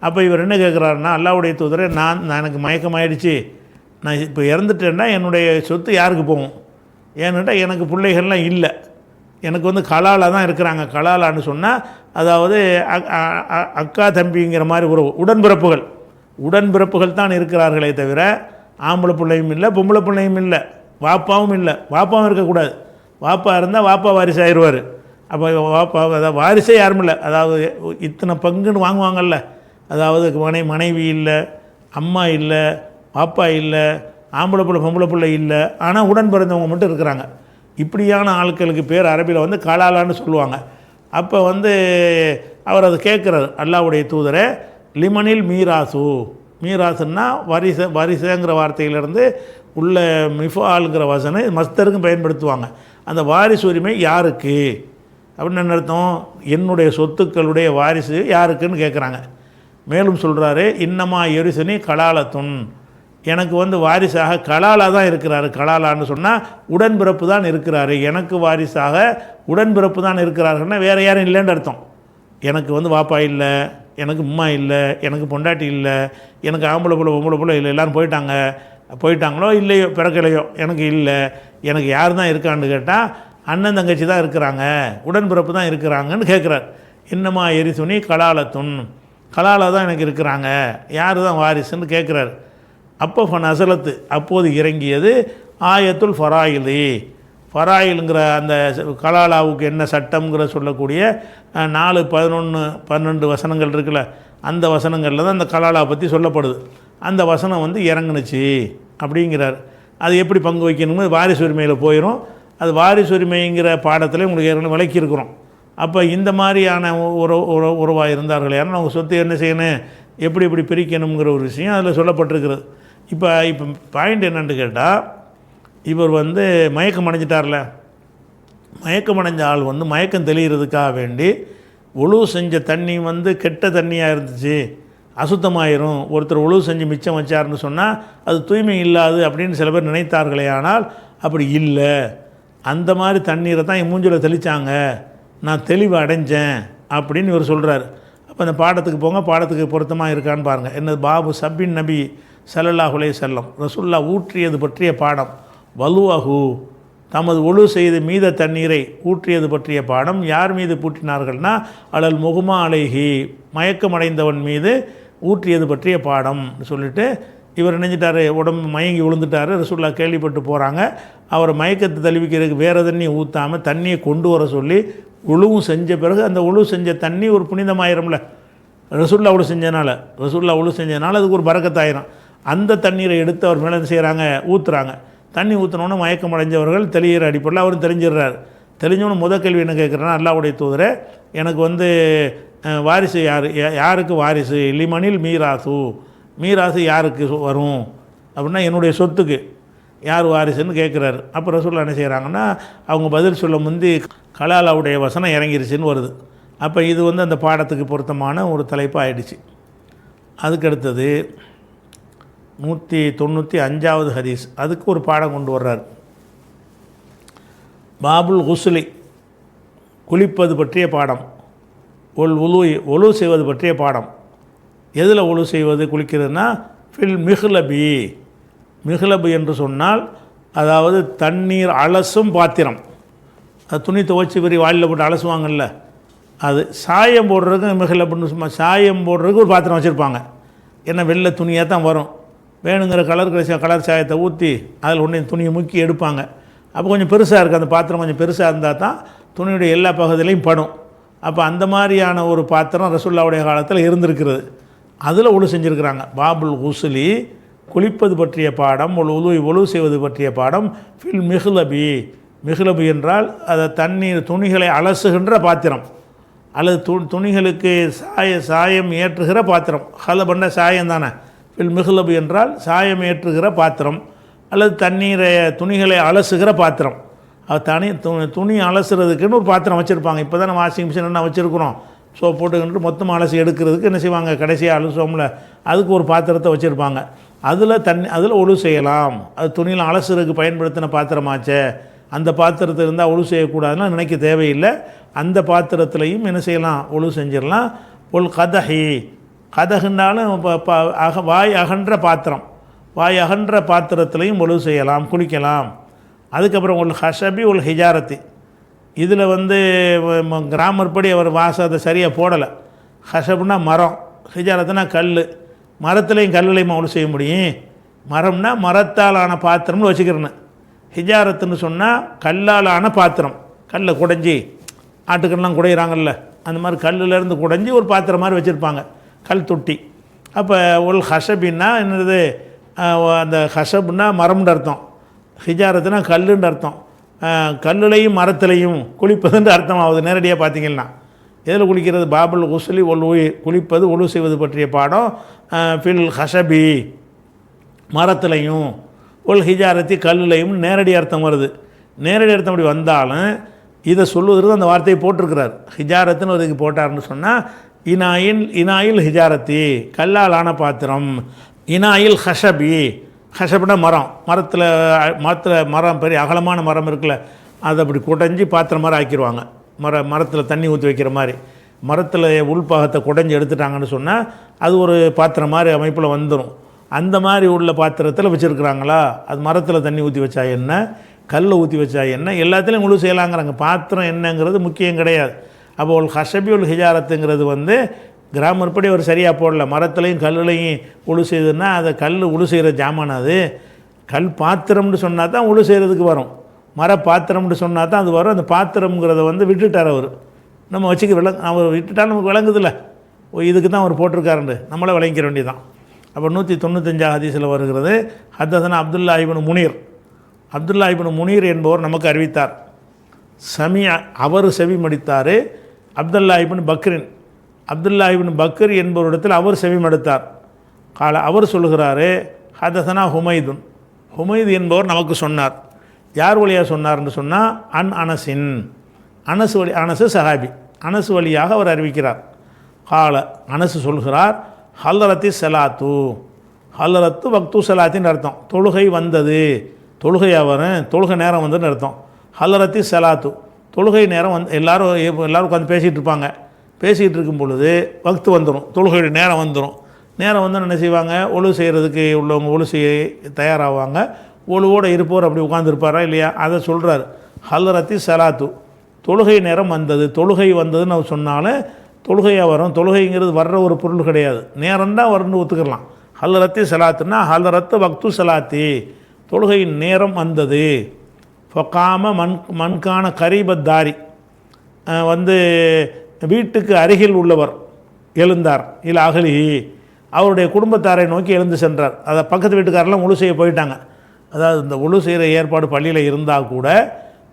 அப்போ இவர் என்ன கேட்குறாருன்னா, அல்லாஹ்வுடைய தூதரை, நான் எனக்கு மயக்கமாயிடுச்சு, நான் இப்போ இறந்துட்டேன்னா என்னுடைய சொத்து யாருக்கு போகும், ஏன்னுட்டா எனக்கு பிள்ளைகள்லாம் இல்லை, எனக்கு வந்து கலாலாக தான் இருக்கிறாங்க. கலாலான்னு சொன்னால் அதாவது அக்கா தம்பிங்கிற மாதிரி உறவு, உடன்பிறப்புகள் தான் இருக்கிறார்களே தவிர ஆம்பளை பிள்ளையும் இல்லை, பொம்பளை பிள்ளையும் இல்லை, வாப்பாவும் இல்லை. வாப்பாவும் இருக்கக்கூடாது. வாப்பா இருந்தால் வாப்பா வாரிசு ஆயிடுவார். அப்போ வாப்பா அதாவது வாரிசே யாரும் இல்லை. அதாவது இத்தனை பங்குன்னு வாங்குவாங்கல்ல, அதாவது மனைவி இல்லை, அம்மா இல்லை, பாப்பா இல்லை, ஆம்பளை பிள்ளை பொம்பளை பிள்ளை இல்லை, ஆனால் உடன் பிறந்தவங்க மட்டும் இருக்கிறாங்க. இப்படியான ஆட்களுக்கு பேர் அரபியில் வந்து கலாலான்னு சொல்லுவாங்க. அப்போ வந்து அவர் அதை கேட்குறாரு, அல்லாஹ்வுடைய தூதரே, லிமனில் மீராசுன்னா வரிசைங்கிற வார்த்தையிலேருந்து உள்ள மிஃபால்ங்கிற வசனை மஸ்தருக்கும் பயன்படுத்துவாங்க. அந்த வாரிசு உரிமை யாருக்கு அப்படின்னு என்ன அர்த்தம்? என்னுடைய சொத்துக்களுடைய வாரிசு யாருக்குன்னு கேட்குறாங்க. மேலும் சொல்கிறாரு, இன்னமா எரிசனி கலாலத்துன், எனக்கு வந்து வாரிசாக கலாலா தான் இருக்கிறாரு. கலாலான்னு சொன்னால் உடன்பிறப்பு தான் இருக்கிறாரு. எனக்கு வாரிசாக உடன்பிறப்பு தான் இருக்கிறாருன்னா வேறு யாரும் இல்லைன்னு அர்த்தம். எனக்கு வந்து வாப்பா இல்லை, எனக்கு உம்மா இல்லை, எனக்கு பொண்டாட்டி இல்லை, எனக்கு ஆம்பளை பிள்ளை பொம்பளை பிள்ளை இல்லை, எல்லோரும் போயிட்டாங்களோ இல்லையோ பிறக்கலையோ எனக்கு இல்லை, எனக்கு யார் தான் இருக்கான்னு கேட்டால் அண்ணன் தங்கச்சி தான் இருக்கிறாங்க, உடன்பிறப்பு தான் இருக்கிறாங்கன்னு கேட்குறார். இன்னமா எரிசுனி கலாலத்துன், கலாலா தான் எனக்கு இருக்கிறாங்க, யார் தான் வாரிசுன்னு கேட்குறாரு. அப்போ நசலத்து, அப்போது இறங்கியது ஆயத்துல் ஃபராயிலுங்கிற அந்த கலாலாவுக்கு என்ன சட்டம்ங்கிற சொல்லக்கூடிய 4, 11, 12 வசனங்கள் இருக்குல்ல, அந்த வசனங்களில் தான் அந்த கலாலா பற்றி சொல்லப்படுது. அந்த வசனம் வந்து இறங்குனுச்சு அப்படிங்கிறார். அது எப்படி பங்கு வைக்கணும்னு வாரிசு உரிமையில் போயிடும். அது வாரிசு உரிமைங்கிற பாடத்தில் உங்களுக்கு ஏற்கனவே விளக்கியிருக்கிறோம். அப்போ இந்த மாதிரியான உறவாக இருந்தார்கள் யாரும் அவங்க சொத்து என்ன செய்யணும், எப்படி பிரிக்கணுங்கிற ஒரு விஷயம் அதில் சொல்லப்பட்டிருக்கிறது. இப்போ பாயிண்ட் என்னென்னு கேட்டால், இவர் வந்து மயக்கம் அடைஞ்சிட்டார்ல, மயக்கம் அடைஞ்ச ஆள் வந்து மயக்கம் தெளிகிறதுக்காக வேண்டி உழுவு செஞ்ச தண்ணி வந்து கெட்ட தண்ணியாக இருந்துச்சு, அசுத்தமாயிரும், ஒருத்தர் உழுவு செஞ்சு மிச்சம் வச்சார்னு சொன்னால் அது தூய்மை இல்லாது அப்படின்னு சில பேர் நினைத்தார்களே. ஆனால் அப்படி இல்லை, அந்த மாதிரி தண்ணீரை தான் என் மூஞ்சில் தெளித்தாங்க, நான் தெளிவு அடைஞ்சேன் அப்படின்னு இவர் சொல்கிறார். அப்போ அந்த பாடத்துக்கு போங்க, பாடத்துக்கு பொருத்தமாக இருக்கான்னு பாருங்கள். என்னது பாபு சப்பின் நபி ஸல்லல்லாஹு அலைஹி வஸல்லம் ரசூல்லா ஊற்றியது பற்றிய பாடம். வலுவஹு, தமது ஒழு செய்து மீத தண்ணீரை ஊற்றியது பற்றிய பாடம். யார் மீது பூட்டினார்கள்னா அலல் முகுமா அலைஹி, மயக்கமடைந்தவன் மீது ஊற்றியது பற்றிய பாடம் சொல்லிட்டு இவர் நினைஞ்சிட்டார், உடம்பு மயங்கி விழுந்துட்டார். ரசூல்லா கேள்விப்பட்டு போகிறாங்க. அவரை மயக்கத்தை தழுவிக்கிறதுக்கு வேறு தண்ணி ஊற்றாமல் தண்ணியை கொண்டு வர சொல்லி உழுவும் செஞ்ச பிறகு அந்த உழு செஞ்ச தண்ணி ஒரு புனிதமாயிரம்ல, ரசூல்லா உழு செஞ்சனால அதுக்கு ஒரு பரக்கத்தாயிரும். அந்த தண்ணீரை எடுத்து அவர் மேலே செய்கிறாங்க, ஊற்றுறாங்க. தண்ணி ஊற்றினோன்னு மயக்கம் அடைஞ்சவர்கள் தெளிகிற அடிப்படையில் அவரும் தெரிஞ்சிடுறாரு. தெரிஞ்சவனு முதல் கேள்வி என்ன கேட்குறேன்னா, அல்லாஹ்வுடைய தூதரே, எனக்கு வந்து வாரிசு யாருக்கு வாரிசு, லிமனில் மீராசு யாருக்கு வரும் அப்படின்னா என்னுடைய சொத்துக்கு யார் வாரிசுன்னு கேட்குறாரு. அப்போ ரசூலுல்லாஹ் என்ன செய்கிறாங்கன்னா, அவங்க பதில் சொல்ல முந்தி கலாலாவுடைய வசனம் இறங்கிருச்சுன்னு வருது. அப்போ இது வந்து அந்த பாடத்துக்கு பொருத்தமான ஒரு தலைப்பு ஆயிடுச்சு. அதுக்கடுத்தது 195வது ஹதீஸ், அதுக்கு ஒரு பாடம் கொண்டு வர்றார். பாபுல் குஸ்லி, குளிப்பது பற்றிய பாடம். ஒழு செய்வது பற்றிய பாடம். எதில் ஒழு செய்வது குளிக்கிறதுனா ஃபில் மிஹ்லபு என்று சொன்னால் அதாவது தண்ணீர் அலசும் பாத்திரம். அது துணி துவைச்சி பெரிய வாளியில் போட்டு அலசுவாங்கல்ல, அது சாயம் போடுறதுக்கு மிஹ்லபுன்னு சும்மா சாயம் போடுறதுக்கு ஒரு பாத்திரம் வச்சுருப்பாங்க. ஏன்னா வெள்ளை துணியாக தான் வரும், வேணுங்கிற கலர் சாயத்தை ஊற்றி அதில் ஒன்றே துணியை முக்கி எடுப்பாங்க. அப்போ கொஞ்சம் பெருசாக இருக்குது, அந்த பாத்திரம் கொஞ்சம் பெருசாக இருந்தால் தான் துணியுடைய எல்லா பகுதியிலையும் படும். அப்போ அந்த மாதிரியான ஒரு பாத்திரம் ரசூலுல்லாஹ்வுடைய காலத்தில் இருந்திருக்கிறது. அதில் ஒழு செஞ்சுருக்கிறாங்க. பாபுல் குஸ்லி, குளிப்பது பற்றிய பாடம். ஒழு செய்வது பற்றிய பாடம். ஃபில் மிஹ்லபு என்றால் அதை துணிகளை அலசுகின்ற பாத்திரம் அல்லது துணிகளுக்கு சாயம் ஏற்றுகிற பாத்திரம். ஹலபண்ட சாயம் தானே. ஃபில் மிஹ்லபு என்றால் சாயம் ஏற்றுகிற பாத்திரம் அல்லது துணிகளை அலசுகிற பாத்திரம். அது துணி அலசுறதுக்குன்னு ஒரு பாத்திரம் வச்சுருப்பாங்க. இப்போ தான் வாஷிங் மிஷின் என்ன வச்சுருக்குறோம், சோப் போட்டுக்கிட்டு மொத்தமாக அலசி எடுக்கிறதுக்கு என்ன செய்வாங்க, கடைசியாக அலசுவோம்ல, அதுக்கு ஒரு பாத்திரத்தை வச்சுருப்பாங்க. அதில் ஒழு செய்யலாம். அது துணியில் அலசுறதுக்கு பயன்படுத்தின பாத்திரமாச்சே, அந்த பாத்திரத்தில் இருந்தால் ஒழு செய்யக்கூடாதுன்னா நினைக்க தேவையில்லை. அந்த பாத்திரத்துலையும் என்ன செய்யலாம், ஒழு செஞ்சிடலாம். கதகுண்டாலும் வாய் அகன்ற பாத்திரத்துலையும் ஒழு செய்யலாம், குளிக்கலாம். அதுக்கப்புறம் ஹஷபி ஹிஜாரத்தி, இதில் வந்து கிராமர் படி அவர் வாசத்தை சரியாக போடலை. ஹஷப்னா மரம், ஹிஜாரத்துனா கல். மரத்துலேயும் கல்லுலையும் அவ்வளோ செய்ய முடியும். மரம்னா மரத்தால் ஆன பாத்திரம்னு வச்சுக்கிறேன்னு. ஹிஜாரத்துன்னு சொன்னால் கல்லால் ஆன பாத்திரம். கல்லை குடைஞ்சி ஆட்டுக்கல்லாம் குடையிறாங்கல்ல, அந்த மாதிரி கல்லுலேருந்து குடைஞ்சி ஒரு பாத்திரம் மாதிரி வச்சுருப்பாங்க, கல் தொட்டி. அப்போ ஒரு ஹஷபின்னா என்னது, அந்த ஹஷப்னா மரம்னு அர்த்தம், ஹிஜாரத்துனா கல்லுன்னு அர்த்தம். கல்லுலையும் மரத்துலையும் குளிப்பதுன்ற அர்த்தம் ஆகுது நேரடியாக பார்த்தீங்கன்னா. எதில் குளிக்கிறது? பாபுல் குஸ்லி ஒல் குளிப்பது ஒழு செய்வது பற்றிய பாடம். ஃபில் ஹஷபி மரத்துலையும், ஒல் ஹிஜாரத்தி கல்லுலையும் நேரடி அர்த்தம் வருது. நேரடி அர்த்தம் அப்படி வந்தாலும் இதை சொல்லுவதற்கு அந்த வார்த்தையை போட்டிருக்கிறார். ஹிஜாரத்துன்னு அதுக்கு போட்டார்னு சொன்னால் இனாயில் ஹிஜாரத்தி கல்லால் ஆன பாத்திரம், இனாயில் ஹஷபி, ஹஷப்னா மரம், மரம் பெரிய அகலமான மரம் இருக்குல்ல, அதை அப்படி குடைஞ்சி பாத்திரம் மாதிரி ஆக்கிடுவாங்க. மரத்தில் தண்ணி ஊற்றி வைக்கிற மாதிரி மரத்தில் உள்பாகத்தை குடைஞ்சி எடுத்துட்டாங்கன்னு சொன்னால் அது ஒரு பாத்திரம் மாதிரி அமைப்பில் வந்துடும். அந்த மாதிரி உள்ள பாத்திரத்தில் வச்சுருக்குறாங்களா, அது மரத்தில் தண்ணி ஊற்றி வச்சா என்ன, கல்லை ஊற்றி வச்சா என்ன, எல்லாத்துலேயும் முழு செய்யலாங்கிறாங்க. பாத்திரம் என்னங்கிறது முக்கியம் கிடையாது. அப்போ ஒரு ஹஷபி உல் ஹிஜாரத்துங்கிறது வந்து கிராமர் படி அவர் சரியாக போடல. மரத்துலையும் கல்லுலையும் உழு செய்யுதுன்னா அதை கல் உழு செய்கிற ஜாமான். அது கல் பாத்திரம்னு சொன்னால் தான் உழு செய்கிறதுக்கு வரும். மர பாத்திரம்னு சொன்னால் தான் அது வரும். அந்த பாத்திரம்ங்கிறத வந்து விட்டுட்டார் அவர். நம்ம வச்சுக்க அவர் விட்டுட்டால் நமக்கு விளங்குதில்ல, இதுக்கு தான் அவர் போட்டிருக்காருண்டு, நம்மளே விளங்கிக்கிற வேண்டியதான். அப்போ 195 ஹதீஸில் வருகிறது, ஹத்தஸனா அப்துல்லா இப்னு முனீர். அப்துல்லா இப்னு முனீர் என்பவர் நமக்கு அறிவித்தார். அவர் செவி மடித்தார். அப்துல்லா இப்னு பக்ரின், அப்துல்லா இப்னு பக்ர் என்பவரிடத்தில் அவர் செவி மடுத்தார். அவர் சொல்லுகிறாரு, ஹதஸனா ஹுமைதுன், ஹுமைது என்பவர் நமக்கு சொன்னார். யார் வழியாக சொன்னார்னு சொன்னால் அனசின், அனசு சஹாபி, அனசு வழியாக அவர் அறிவிக்கிறார். அனசு சொல்கிறார், ஹல்லரத்தி சலாத்து, ஹல்லரத்து வக்து சலாத்தின்னு அர்த்தம், தொழுகை வந்தது, தொழுகையாக வரும், தொழுகை நேரம் வந்ததுன்னு அர்த்தம். ஹல்லரத்தி சலாத்து, தொழுகை நேரம் எல்லோரும் உட்காந்து பேசிகிட்டு இருப்பாங்க. பேசிகிட்டு இருக்கும் பொழுது வக்து வந்துடும், தொழுகையுடைய நேரம் வந்துடும். நேரம் வந்து என்ன செய்வாங்க, ஒழு செய்கிறதுக்கு உள்ளவங்க ஒழு செய்ய தயாராகுவாங்க. ஒழுவோடு இருப்போர் அப்படி உட்காந்துருப்பாரா இல்லையா, அதை சொல்கிறார். ஹல்லரத்தி சலாத்து, தொழுகை நேரம் வந்தது, தொழுகை வந்ததுன்னு அவர் சொன்னாலும் தொழுகையாக வரும். தொழுகைங்கிறது வர்ற ஒரு பொருள் கிடையாது, நேரம்தான் வரும்னு ஒத்துக்கலாம். ஹல்லரத்தி சலாத்துன்னா ஹல்லரத்து வக்து சலாத்தி, தொழுகையின் நேரம் வந்தது. ஃபகாம மண்கான கரீபத்தாரி, வந்து வீட்டுக்கு அருகில் உள்ளவர் எழுந்தார். இல்லை அகலி, அவருடைய குடும்பத்தாரை நோக்கி எழுந்து சென்றார். அதை பக்கத்து வீட்டுக்காரெல்லாம் ஒழு செய்ய போயிட்டாங்க. அதாவது இந்த ஒழு செய்கிற ஏற்பாடு பள்ளியில் இருந்தால் கூட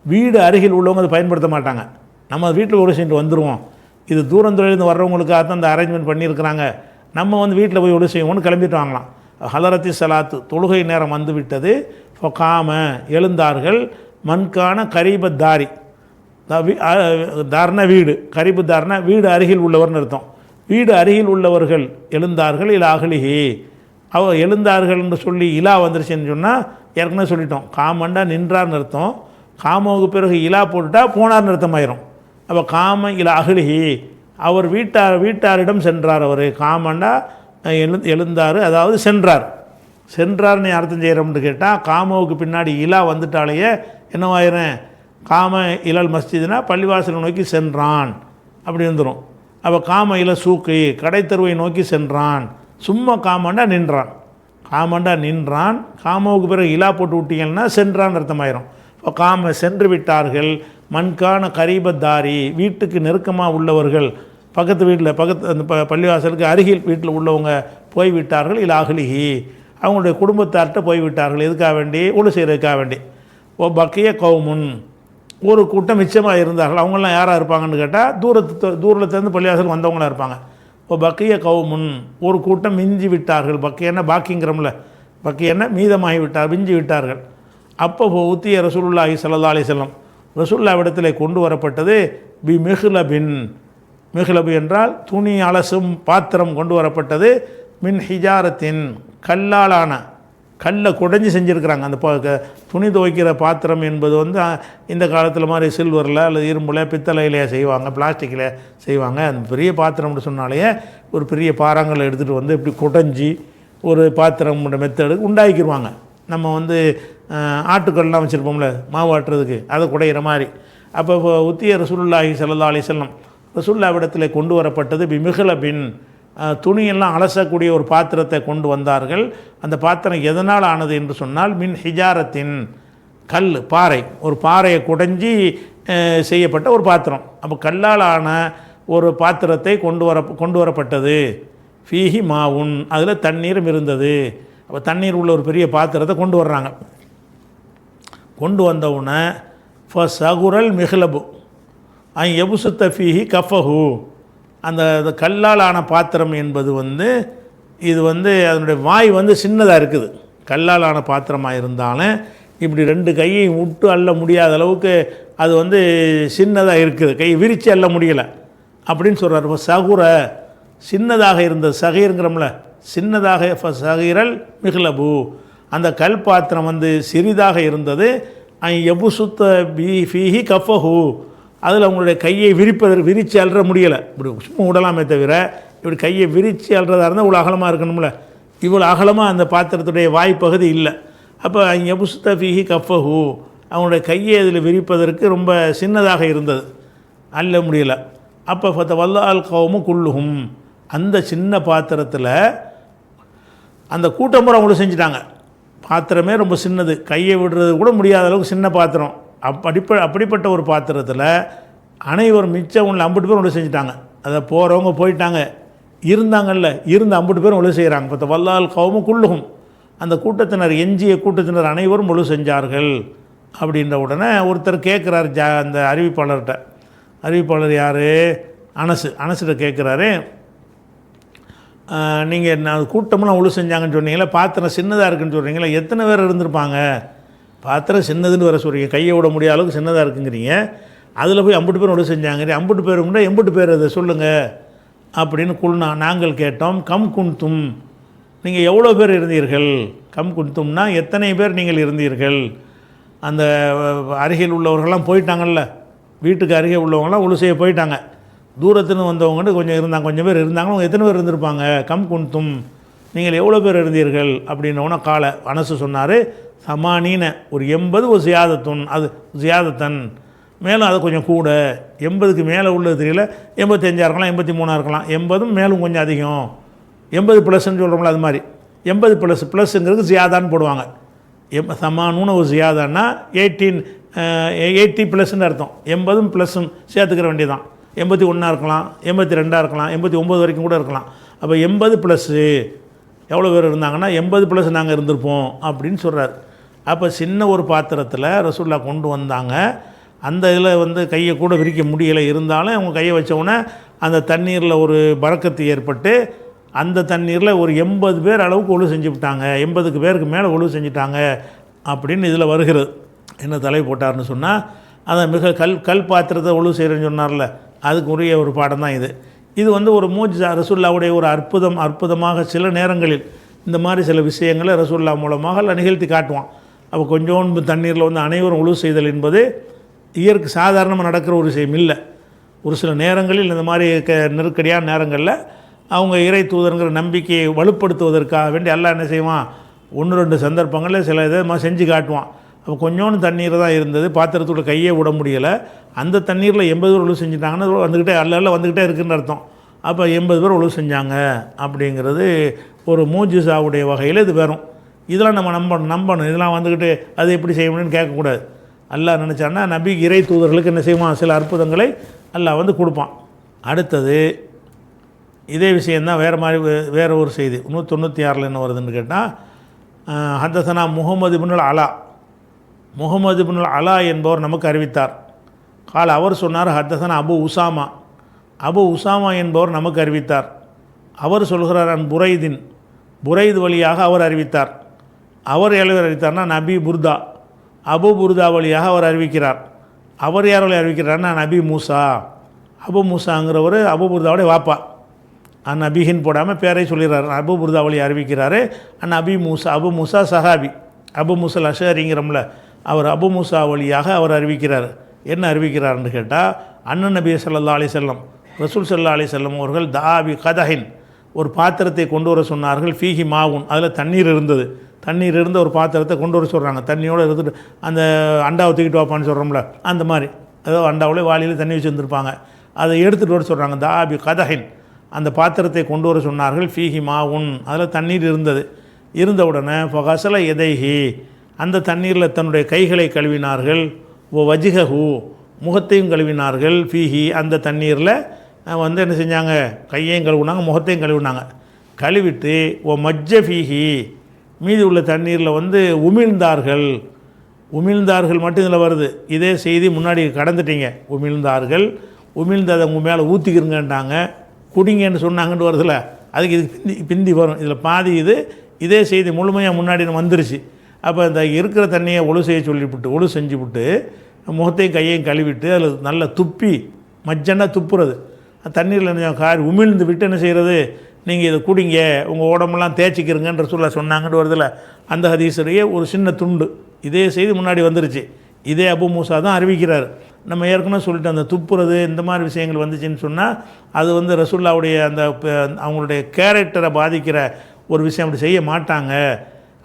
வீடு அருகில் உள்ளவங்க அதை பயன்படுத்த மாட்டாங்க. நம்ம வீட்டில் ஒழு செஞ்சுட்டு வந்துடுவோம். இது தூரந்துறையிலேருந்து வர்றவங்களுக்காக தான் இந்த அரேஞ்ச்மெண்ட் பண்ணியிருக்கிறாங்க. நம்ம வந்து வீட்டில் போய் ஒழு செய்வோம்னு கிளம்பிட்டு வாங்கலாம். ஹலரத்தி சலாத்து, தொழுகை நேரம் வந்து விட்டது. ஃபகாம, எழுந்தார்கள். மண்கான கரீபத்தாரி, தார்னா வீடு, கரீபு தார்னா வீடு அருகில் உள்ளவர்னு அர்த்தம். வீடு அருகில் உள்ளவர்கள் எழுந்தார்கள். இல்லை அகலிஹி, எழுந்தார்கள்னு சொல்லி இலா வந்துருச்சுன்னு சொன்னால் ஏற்கனவே சொல்லிட்டோம், காமண்டா நின்றார்னு அர்த்தம். காமவுக்கு பிறகு இலா போட்டுட்டா போனார்னு அர்த்தம் ஆயிரும். அப்போ காம இல்லை அகலிஹி, அவர் வீட்டாரிடம் சென்றார். அவர் காமண்டா எழுந்தார், அதாவது சென்றார். சென்றார்னு அர்த்தம் செய்கிறோம்னு கேட்டால் காமவுக்கு பின்னாடி இலா வந்துட்டாலேயே என்னவாயிரும், காம இலல் மஸ்ஜிதுனா பள்ளிவாசலை நோக்கி சென்றான் அப்படி வந்துடும். அப்போ காம இல சூக்கு, கடைத்தருவை நோக்கி சென்றான். சும்மா காமண்டா நின்றான், காமண்டா நின்றான். காமவுக்கு பிறகு இலா போட்டு விட்டீங்கன்னா சென்றான் அர்த்தமாயிரும். இப்போ காம சென்று விட்டார்கள். மண்கான கரீபத்தாரி, வீட்டுக்கு நெருக்கமாக உள்ளவர்கள், பக்கத்து வீட்டில் அந்த பள்ளிவாசலுக்கு அருகில் வீட்டில் உள்ளவங்க போய்விட்டார்கள். இல்லை அகலிஹி, அவங்களுடைய குடும்பத்தார்கிட்ட போய்விட்டார்கள். எதுக்காக வேண்டி, ஒழு செய்கிறதுக்காக வேண்டி. ஓ பக்கிய கவுமுன், ஒரு கூட்டம் மிச்சமாக இருந்தார்கள். அவங்களாம் யாராக இருப்பாங்கன்னு கேட்டால் தூரத்துலேருந்து பள்ளிவாசலுக்கு வந்தவங்களாக இருப்பாங்க. இப்போ பக்கிய கவுமுன், ஒரு கூட்டம் மிஞ்சி விட்டார்கள். பக்கியன்னா பாக்கிங்கிறோம்ல, பக்கியன்னா மீதமாகி விட்டார், மிஞ்சி விட்டார்கள். அப்போ ஊத்திய ரசூலுல்லாஹி ஸல்லல்லாஹு அலைஹி வஸல்லம், ரசூலுல்லாஹ்விடத்தில் கொண்டு வரப்பட்டது பி மிஹ்லபின், மிஹ்லபு என்றால் துணி அலசும் பாத்திரம் கொண்டு வரப்பட்டது. மின் ஹிஜாரத்தின், கல்லாலான, கல்லை குடைஞ்சி செஞ்சுருக்கிறாங்க. அந்த துணி துவைக்கிற பாத்திரம் என்பது வந்து இந்த காலத்தில் மாதிரி சில்வரில் அல்லது இரும்பில் பித்தளையிலே செய்வாங்க, பிளாஸ்டிக்கில் செய்வாங்க. அந்த பெரிய பாத்திரம்னு சொன்னாலேயே ஒரு பெரிய பாறாங்களை எடுத்துகிட்டு வந்து இப்படி குடைஞ்சி ஒரு பாத்திரம் மெத்தடு உண்டாக்கிடுவாங்க. நம்ம வந்து ஆட்டுக்கல்லாம் வச்சுருப்போம்ல மாவு ஆட்டுறதுக்கு, அதை குடையிற மாதிரி அப்போ உத்திய ரசூலுல்லாஹி ஸல்லல்லாஹு அலைஹி வஸல்லம் ரசூலுல்லாஹ்விடத்தில் கொண்டு வரப்பட்டது பிமிஹ்லபின், துணியெல்லாம் அலசக்கூடிய ஒரு பாத்திரத்தை கொண்டு வந்தார்கள். அந்த பாத்திரம் எதனால் ஆனது என்று சொன்னால் மின் ஹிஜாரத்தின், கல், பாறை, ஒரு பாறையை குடைஞ்சி செய்யப்பட்ட ஒரு பாத்திரம். அப்போ கல்லால் ஆன ஒரு பாத்திரத்தை கொண்டு வரப்பட்டது. ஃபீஹி மாவுன், அதில் தண்ணீரும் இருந்தது. அப்போ தண்ணீர் உள்ள ஒரு பெரிய பாத்திரத்தை கொண்டு வர்றாங்க. கொண்டு வந்தவுடனே ஃபஸகுரல் மிஹ்லபு எபுசுத்த ஃபீஹி கஃபஹு, அந்த கல்லால் ஆன பாத்திரம் என்பது இது அதனுடைய வாய் சின்னதாக இருக்குது. கல்லால் ஆன பாத்திரமாக இருந்தாலும் இப்படி ரெண்டு கையையும் விட்டு அள்ள முடியாத அளவுக்கு அது சின்னதாக இருக்குது, கை விரித்து அள்ள முடியலை அப்படின்னு சொல்கிறார். இப்போ சகுர, சின்னதாக இருந்தது, சகீருங்கிறோம்ல, சின்னதாக சகீரல் மிஹ்லபு, அந்த கல் பாத்திரம் சிறிதாக இருந்தது. எபுசுத்த ஃபீஹி கஃபஹு, அதில் அவங்களுடைய கையை விரித்து அல்ற முடியலை. இப்படி சும்மா விடலாமே தவிர இப்படி கையை விரித்து அல்றதா இருந்தால் இவ்வளோ அகலமாக இருக்கணும்ல, இவ்வளோ அகலமாக அந்த பாத்திரத்துடைய வாய்ப்பகுதி இல்லை. அப்போ எபுசுத்த ஃபீஹி கஃபஹு, அவங்களுடைய கையை அதில் விரிப்பதற்கு ரொம்ப சின்னதாக இருந்தது, அள்ள முடியலை. அப்போ ஃபதவல்லால் கௌமு குல்லுஹும், அந்த சின்ன பாத்திரத்தில் அந்த கூட்டம் பூரா அவங்களும் செஞ்சுட்டாங்க. பாத்திரமே ரொம்ப சின்னது, கையை விடுறது கூட முடியாத அளவுக்கு சின்ன பாத்திரம். அப்படிப்பட்ட ஒரு பாத்திரத்தில் அனைவரும் மிச்சம் உள்ள 50 பேர் ஒன்று செஞ்சுட்டாங்க. அதை போகிறவங்க போயிட்டாங்க, இருந்தாங்கல்ல, இருந்த 50 பேரும் ஒழு செய்கிறாங்க. ஃபதவல்லால் கௌமு குல்லுஹும், அந்த கூட்டத்தினர், எஞ்சிய கூட்டத்தினர் அனைவரும் ஒழு செஞ்சார்கள். அப்படின்ற உடனே ஒருத்தர் கேட்குறாரு அந்த அறிவிப்பாளர்கிட்ட. அறிவிப்பாளர் யார்? அனசிட்ட கேட்குறாரு, நீங்கள் நான் கூட்டமெல்லாம் ஒழு செஞ்சாங்கன்னு சொன்னீங்களே, பாத்திரம் சின்னதாக இருக்குன்னு சொல்கிறீங்களே, எத்தனை பேர் இருந்திருப்பாங்க? பாத்திரம் சின்னதுன்னு வர சொல்கிறீங்க, கையை விட முடியாத அளவுக்கு சின்னதாக இருக்குங்கிறீங்க, அதில் போய் 50 பேர் ஒழு செஞ்சாங்க, 50 பேர் கூட 80 பேர் அதை சொல்லுங்கள் அப்படின்னு நாங்கள் கேட்டோம். கம் குன்தும், நீங்கள் எவ்வளோ பேர் இருந்தீர்கள்? கம் குன்தும்னா எத்தனை பேர் நீங்கள் இருந்தீர்கள்? அந்த அருகில் உள்ளவர்கள்லாம் போயிட்டாங்கல்ல, வீட்டுக்கு அருகே உள்ளவங்களாம் ஒழு செய்ய போயிட்டாங்க. தூரத்துன்னு வந்தவங்கன்னு கொஞ்சம் பேர் இருந்தாங்க. அவங்க எத்தனை பேர் இருந்திருப்பாங்க? கம் குன்தும், நீங்கள் எவ்வளோ பேர் இருந்தீர்கள் அப்படின்னோன்னா காலை அனசு சொன்னார், சமானீன, ஒரு 80, ஒரு ஜியாதத்துன், அது ஜியாதத்தன், மேலும் அது கொஞ்சம் கூட, 80க்கு மேலே உள்ளது தெரியல, 85 இருக்கலாம், 83 இருக்கலாம், 80 மேலும் கொஞ்சம் அதிகம், 80 ப்ளஸ்ன்னு சொல்கிறோம்ல, அது மாதிரி 80 ப்ளஸ்ஸுங்கிறது ஜியாதான்னு போடுவாங்க. சமானூன்னு ஒரு ஜியாதான்னா 80 ப்ளஸ்ன்னு அர்த்தம். 80 ப்ளஸ்ஸும் சேர்த்துக்கிற வேண்டியதான். 81 இருக்கலாம், 82 இருக்கலாம், 89 வரைக்கும் கூட இருக்கலாம். அப்போ 80 ப்ளஸ்ஸு எவ்வளோ பேர் இருந்தாங்கன்னா 80 ப்ளஸ் நாங்கள் இருந்திருப்போம் அப்படின்னு சொல்கிறார். அப்போ சின்ன ஒரு பாத்திரத்தில் ரசூல்லா கொண்டு வந்தாங்க. அந்த இதில் கையை கூட விரிக்க முடியலை, இருந்தாலும் அவங்க கையை வச்சவுடனே அந்த தண்ணீரில் ஒரு பறக்கத்து ஏற்பட்டு அந்த தண்ணீரில் ஒரு 80 பேர் அளவுக்கு ஒழு செஞ்சு விட்டாங்க, 80க்கு பேருக்கு மேலே ஒழு செஞ்சுட்டாங்க அப்படின்னு இதில் வருகிறது. என்ன தலை போட்டார்னு சொன்னால், அதை மிக கல் பாத்திரத்தை ஒழு செய்கிறேன்னு சொன்னார்ல, அதுக்கு உரிய ஒரு பாடம் தான் இது. இது ஒரு மூஜிசா, ரசூல்லாவுடைய ஒரு அற்புதமாக சில நேரங்களில் இந்த மாதிரி சில விஷயங்களை ரசூல்லா மூலமாக நிகழ்த்தி காட்டுவான். அப்போ கொஞ்சோண்டு தண்ணீரில் அனைவரும் ஒழு செய்தல் என்பது இயற்கை சாதாரணமாக நடக்கிற ஒரு விஷயம் இல்லை. ஒரு சில நேரங்களில் இந்த மாதிரி நெருக்கடியான நேரங்களில் அவங்க இறை தூதருங்கிற நம்பிக்கையை வலுப்படுத்துவதற்காக வேண்டி அல்லாஹ் என்ன செய்வான், 1-2 சந்தர்ப்பங்களில் சில இதை செஞ்சு காட்டுவான். அப்போ கொஞ்சோண்டு தண்ணீர் தான் இருந்தது, பாத்திரத்தோட கையே விட முடியலை. அந்த தண்ணீரில் 80 பேர் ஒழு செஞ்சுட்டாங்கன்னா வந்துக்கிட்டே இருக்குன்னு அர்த்தம். அப்போ 80 பேர் ஒழு செஞ்சாங்க அப்படிங்கிறது ஒரு மூஜிசாவுடைய வகையில் இது வரும். இதெல்லாம் நம்ம நம்பணும். இதெல்லாம் அது எப்படி செய்ய முடியும்னு கேட்கக்கூடாது. அல்லாஹ் நினச்சான்னா நபி இறை தூதர்களுக்கு என்ன செய்வான், சில அற்புதங்களை அல்லாஹ் கொடுப்பான். அடுத்தது இதே விஷயந்தான் வேறு ஒரு செய்தி 196 என்ன வருதுன்னு கேட்டால், ஹத்தசனா முகமது இப்னுல் அலா, முகமது இப்னுல் அலா என்பவர் நமக்கு அறிவித்தார். கால், அவர் சொன்னார், ஹத்தசனா அபு உசாமா என்பவர் நமக்கு அறிவித்தார். அவர் சொல்கிறார், புரைதின், புரைது வழியாக அவர் அறிவித்தார். அவர் யார் அறிவித்தார்னா நபி புர்தா, அபு புர்தா வழியாக அவர் அறிவிக்கிறார். அவர் யார் வழி அறிவிக்கிறார்னா நபி மூசா. அபு மூசாங்கிறவர் அபு புர்தாவுடைய வாப்பா, நபிகின்னு போடாமல் பேரை சொல்லிடுறாரு. அபு புர்தா வழி அறிவிக்கிறாரு. நபி மூசா, அபு மூசா சஹாபி, அபு மூசல் அஷரிங்கிறோம்ல, அவர் அபு மூசா வழியாக அவர் அறிவிக்கிறார். என்ன அறிவிக்கிறார்னு கேட்டால், அண்ணன் நபி ஸல்லல்லாஹு அலைஹி வஸல்லம், ரசூல் ஸல்லல்லாஹு அலைஹி வஸல்லம் அவர்கள் தாபி கதஹின், ஒரு பாத்திரத்தை கொண்டு வர சொன்னார்கள். ஃபீஹி மாவுன், அதில் தண்ணீர் இருந்தது. தண்ணீர் இருந்த ஒரு பாத்திரத்தை கொண்டு வர சொல்கிறாங்க. தண்ணியோடு இருந்துட்டு அந்த அண்டாவை தூக்கிட்டு வாப்பான்னு சொல்கிறோம்ல, அந்த மாதிரி ஏதோ அண்டாவிலே வாளியில் தண்ணி வச்சு வந்திருப்பாங்க. அதை எடுத்துகிட்டு வர சொல்கிறாங்க. தாபி கதஹின், அந்த பாத்திரத்தை கொண்டு வர சொன்னார்கள். ஃபீஹி மாவுன், அதில் தண்ணீர் இருந்தது. இருந்த உடனே ஃபகசல எதைஹி, அந்த தண்ணீரில் தன்னுடைய கைகளை கழுவினார்கள். ஓ வஜிஹு, முகத்தையும் கழுவினார்கள். ஃபீஹி, அந்த தண்ணீரில் என்ன செஞ்சாங்க, கையையும் கழுவினாங்க, முகத்தையும் கழுவினாங்க. கழுவிட்டு ஓ மஜ்ஜ ஃபீஹி, மீதி உள்ள தண்ணீரில் உமிழ்ந்தார்கள். உமிழ்ந்தார்கள் மட்டும் இதில் வருது. இதே செய்தி முன்னாடி கடந்துட்டீங்க. உமிழ்ந்தார்கள், உமிழ்ந்ததை உங்கள் மேலே ஊற்றிக்கிறங்கன்ட்டாங்க. குடிங்கன்னு சொன்னாங்கன்னு வருதுல்ல, அதுக்கு இது பிந்தி வரும். இதில் பாதி இதே செய்தி முழுமையாக முன்னாடி வந்துருச்சு. அப்போ இந்த இருக்கிற தண்ணியை ஒழு செய்ய சொல்லிவிட்டு, ஒழு செஞ்சு விட்டு முகத்தையும் கையையும் கழுவிட்டு அதில் நல்லா துப்பி, மஜ்ஜன்னா துப்புறது, தண்ணீரில் காரி உமிழ்ந்து விட்டு என்ன செய்கிறது, நீங்கள் இதை குடிங்க, உங்கள் உடம்பெல்லாம் தேய்ச்சிக்கிறங்கன்ற சொன்னாங்கன்னு வருதில்ல, அந்த ஹதீஸுடைய ஒரு சின்ன துண்டு. இதே செய்தி முன்னாடி வந்துருச்சு. இதே அபு மூசா தான் அறிவிக்கிறார். நம்ம ஏற்கனவே சொல்லிட்டு அந்த துப்புறது இந்த மாதிரி விஷயங்கள் வந்துச்சுன்னு சொன்னால் அது ரசூலுல்லாவுடைய அந்த அவங்களுடைய கேரக்டரை பாதிக்கிற ஒரு விஷயம். அப்படி செய்ய மாட்டாங்க.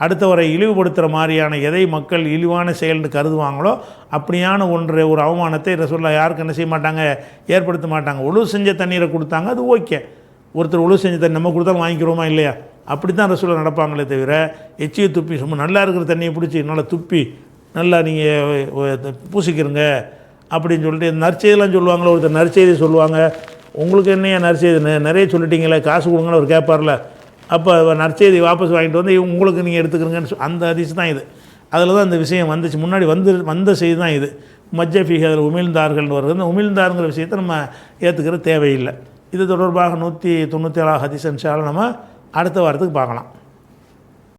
அடுத்தவரை இழிவுபடுத்துகிற மாதிரியான எதை மக்கள் இழிவான செயல்னு கருதுவாங்களோ அப்படியான ஒரு அவமானத்தை ரசூலுல்லா யாருக்கு என்ன செய்ய மாட்டாங்க, ஏற்படுத்த மாட்டாங்க. உழு செஞ்ச தண்ணீரை கொடுத்தாங்க, அது ஓகே. ஒருத்தர் உழு செஞ்ச தண்ணி நம்ம கொடுத்தாலும் வாங்கிக்கிறோமா இல்லையா, அப்படி தான் ரசூலுல்லா நடப்பாங்களே தவிர எச்சியை துப்பி சும்மா நல்லா இருக்கிற தண்ணியை பிடிச்சி நல்லா துப்பி நல்லா நீங்கள் பூசிக்கிறங்க அப்படின்னு சொல்லிட்டு நற்செய்திலாம் சொல்லுவாங்களோ. ஒருத்தர் நற்செய்தி சொல்லுவாங்க, உங்களுக்கு என்னையா நற்செய்தி நிறைய சொல்லிட்டீங்களே, காசு கொடுங்கன்னு அவர் கேட்பார்ல, அப்போ நற்செய்தி வாபஸ் வாங்கிட்டு வந்து உங்களுக்கு நீங்கள் எடுத்துக்கிறீங்கன்னு அந்த ஹதீஸ் தான் இது. அதில் தான் இந்த விஷயம் வந்துச்சு. முன்னாடி வந்த செய்தி தான் இது. மஜ்ஜஃபி, அதில் உமிழ்ந்தார்கள்னு வருது. இந்த உமிழ்ந்தாருங்கிற விஷயத்தை நம்ம ஏற்றுக்கிற தேவையில்லை. இது தொடர்பாக 197 ஹதீஸ் இன்ஷா அல்லாஹ் நம்ம அடுத்த வாரத்துக்கு பார்க்கலாம்.